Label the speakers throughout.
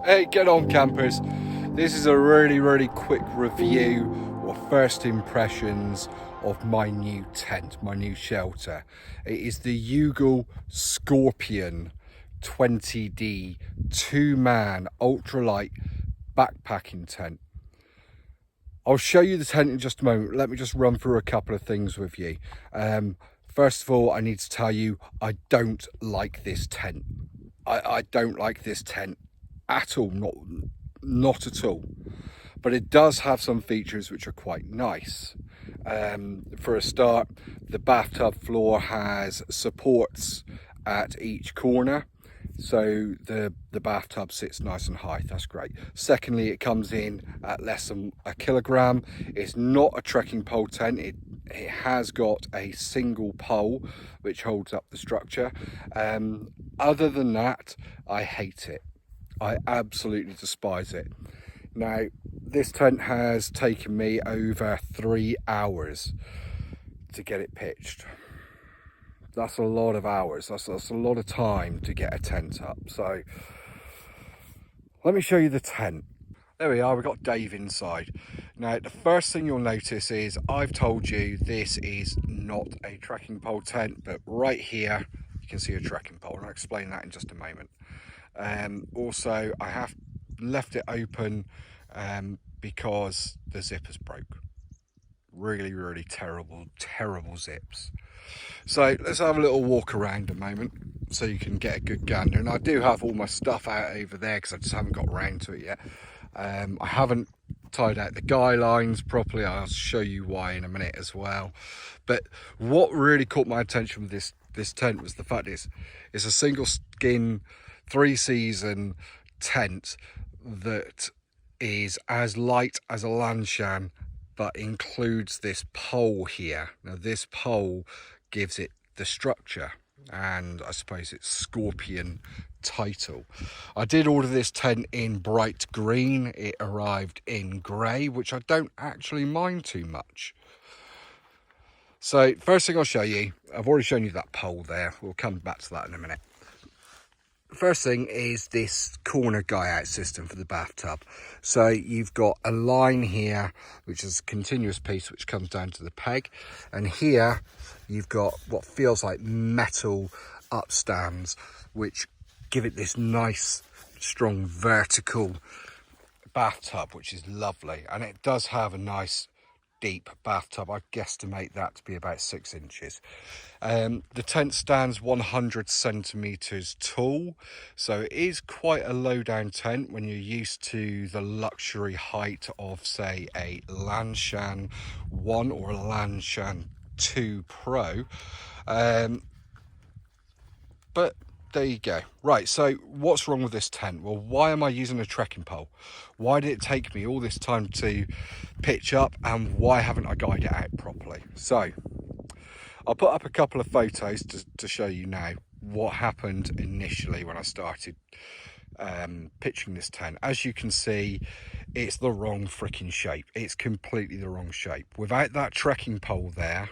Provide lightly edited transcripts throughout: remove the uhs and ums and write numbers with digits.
Speaker 1: Hey, get on campers. This is a really quick review or first impressions of my new tent, my new shelter. It is the Yougle Scorpion 20D 2-man ultralight backpacking tent. I'll show you the tent in just a moment. Let me just run through a couple of things with you. First of all, I need to tell you, I don't like this tent. I don't like this tent at all, not at all, but it does have some features which are quite nice. For a start, the bathtub floor has supports at each corner, so the bathtub sits nice and high. That's great. Secondly, it comes in at less than a kilogram. It's not a trekking pole tent. It has got a single pole which holds up the structure. Other than that, I hate it. I absolutely despise it. Now, this tent has taken me over 3 hours to get it pitched. That's a lot of hours. That's a lot of time to get a tent up. So let me show you the tent. There we are, we've got Dave inside. Now, the first thing you'll notice is I've told you this is not a trekking pole tent, but right here you can see a trekking pole, and I'll explain that in just a moment. Also, I have left it open because the zippers broke. Really terrible zips. So let's have a little walk around a moment so you can get a good gander. And I do have all my stuff out over there because I just haven't got around to it yet. I haven't tied out the guy lines properly. I'll show you why in a minute as well. But what really caught my attention with this tent was the fact it's a single skin 3-season tent that is as light as a Lanshan, but includes this pole here. Now this pole gives it the structure and I suppose it's Scorpion title. I did order this tent in bright green. It arrived in grey, which I don't actually mind too much. So first thing I'll show you, I've already shown you that pole there. We'll come back to that in a minute. First thing is this corner guy out system for the bathtub. So you've got a line here which is a continuous piece which comes down to the peg, and here you've got what feels like metal upstands which give it this nice strong vertical bathtub, which is lovely. And it does have a nice deep bathtub. I guesstimate that to be about 6 inches. The tent stands 100 centimeters tall, so it is quite a low down tent when you're used to the luxury height of, say, a Lanshan 1 or a Lanshan 2 Pro. But there you go. Right, so what's wrong with this tent? Well, why am I using a trekking pole? Why did it take me all this time to pitch up, and why haven't I guided it out properly? So I'll put up a couple of photos to show you now what happened initially when I started pitching this tent. As you can see, it's the wrong freaking shape. It's completely the wrong shape. Without that trekking pole there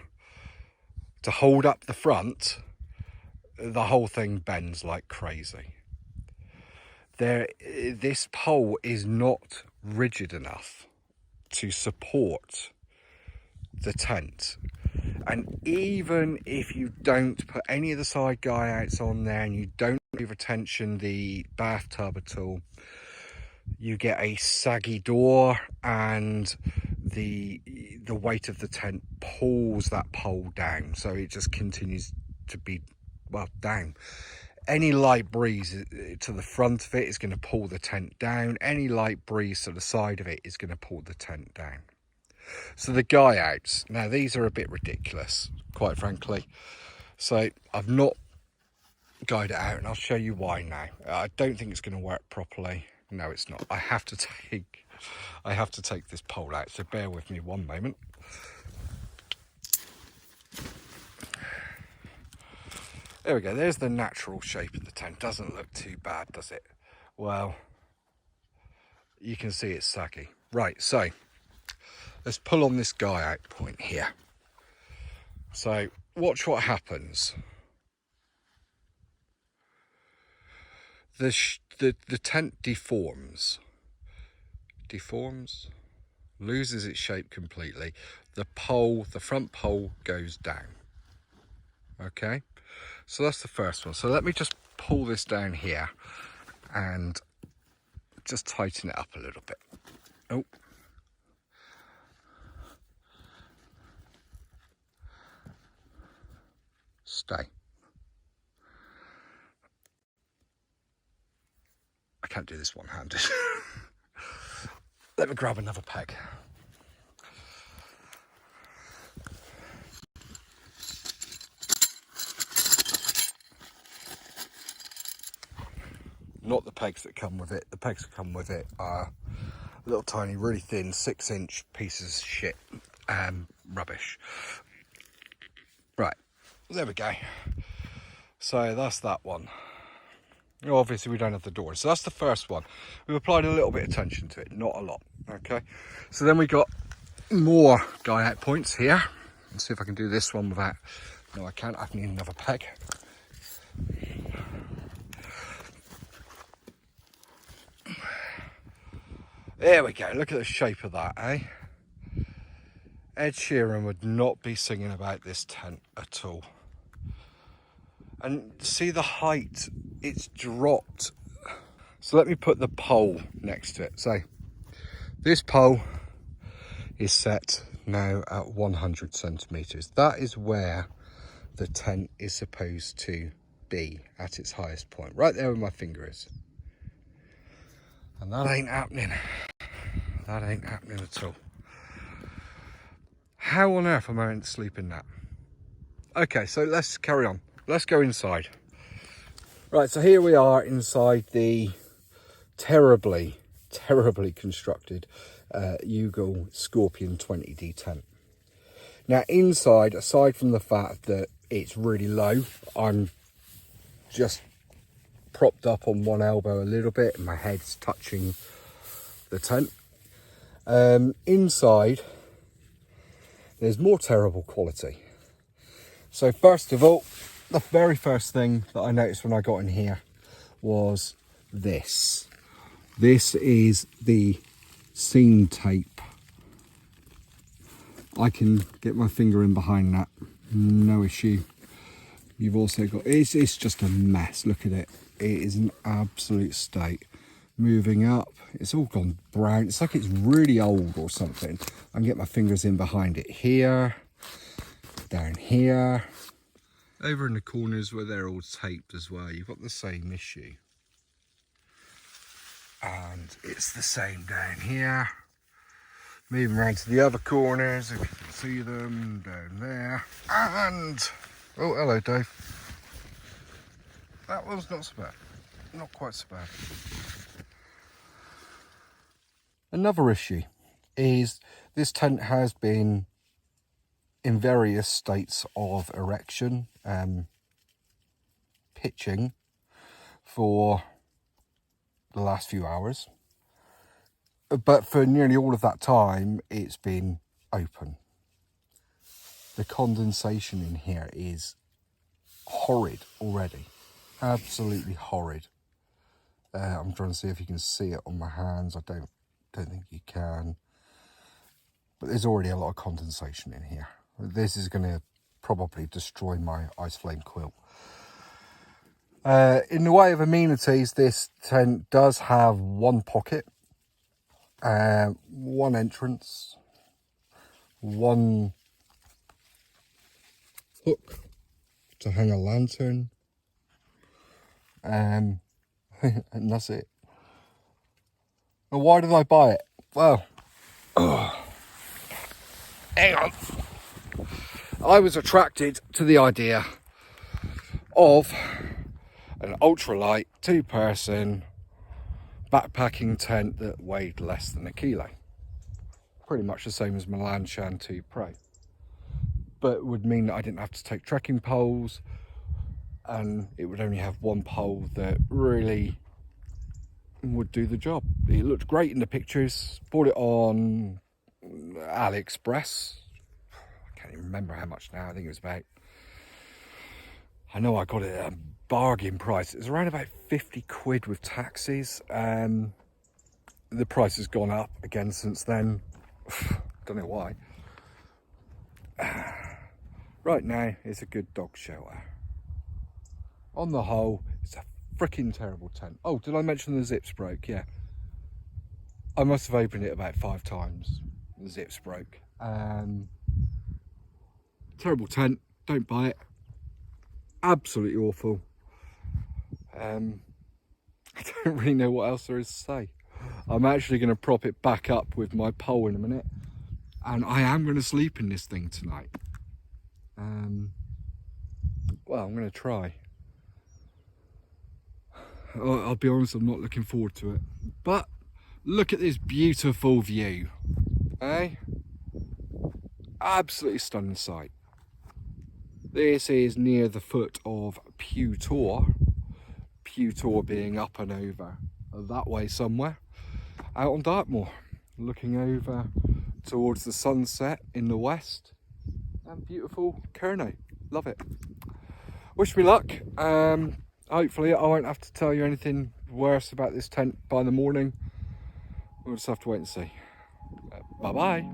Speaker 1: to hold up the front, the whole thing bends like crazy. This pole is not rigid enough to support the tent, and even if you don't put any of the side guy outs on there and you don't move attention the bathtub at all, you get a saggy door, and the weight of the tent pulls that pole down, so it just continues to be, well, down. Any light breeze to the front of it is going to pull the tent down. Any light breeze to the side of it is going to pull the tent down. So the guy outs, now these are a bit ridiculous, quite frankly. So I've not guyed it out, and I'll show you why now. I don't think it's going to work properly. No, it's not. I have to take this pole out, so bear with me one moment. There we go, there's the natural shape of the tent. Doesn't look too bad, does it? Well, you can see it's saggy. Right, so let's pull on this guy out point here. So watch what happens. the tent deforms, loses its shape completely. The front pole goes down. Okay, so that's the first one. So let me just pull this down here and just tighten it up a little bit. Oh. Stay. I can't do this one-handed. Let me grab another peg. Not the pegs that come with it. The pegs that come with it are little tiny, really thin, 6-inch pieces of shit. Rubbish. Right, there we go. So that's that one. Obviously we don't have the doors, so that's the first one. We've applied a little bit of attention to it, not a lot. Okay, so then we got more guy out points here. Let's see if I can do this one without, no I can't, I need another peg. There we go, look at the shape of that, eh? Ed Sheeran would not be singing about this tent at all. And see the height, it's dropped. So let me put the pole next to it. So this pole is set now at 100 centimeters. That is where the tent is supposed to be at its highest point, right there where my finger is. And that ain't happening. That ain't happening at all. How on earth am I meant to sleep in that? Okay, so let's carry on. Let's go inside. Right, so here we are inside the terribly constructed Yougle Scorpion 20D tent. Now inside, aside from the fact that it's really low, I'm just propped up on one elbow a little bit and my head's touching the tent. Inside, there's more terrible quality. So first of all, the very first thing that I noticed when I got in here was this. This is the seam tape. I can get my finger in behind that, no issue. You've also got, it's just a mess, look at it. It is an absolute state. Moving up, it's all gone brown. It's like it's really old or something. I can get my fingers in behind it here, down here. Over in the corners where they're all taped as well, you've got the same issue. And it's the same down here. Moving around to the other corners, if you can see them, down there. And, oh, hello Dave. That one's not so bad. Not quite so bad. Another issue is this tent has been in various states of erection, pitching for the last few hours. But for nearly all of that time, it's been open. The condensation in here is horrid already. Absolutely horrid. I'm trying to see if you can see it on my hands. I don't think you can. But there's already a lot of condensation in here. This is going to probably destroy my ice flame quilt. In the way of amenities, this tent does have one pocket, one entrance, one hook to hang a lantern, and that's it. And why did I buy it? Well, hang on. I was attracted to the idea of an ultralight 2-person backpacking tent that weighed less than a kilo. Pretty much the same as my Lanshan 2 Pro. But it would mean that I didn't have to take trekking poles, and it would only have one pole that really would do the job. It looked great in the pictures. Bought it on AliExpress. I can't even remember how much now. I think it was about I know I got it at a bargain price. It's around about 50 quid with taxis. The price has gone up again since then. Don't know why. Right now, it's a good dog shelter. On the whole, it's a freaking terrible tent. Oh, did I mention the zips broke? Yeah. I must have opened it about 5 times. The zips broke. Terrible tent. Don't buy it. Absolutely awful. I don't really know what else there is to say. I'm actually going to prop it back up with my pole in a minute. And I am going to sleep in this thing tonight. Well, I'm going to try. I'll be honest, I'm not looking forward to it. But look at this beautiful view. Eh? Absolutely stunning sight. This is near the foot of Pew Tor. Pew Tor being up and over that way somewhere. Out on Dartmoor. Looking over towards the sunset in the west. And beautiful Kerno. Love it. Wish me luck. Hopefully I won't have to tell you anything worse about this tent by the morning. We'll just have to wait and see. Bye bye.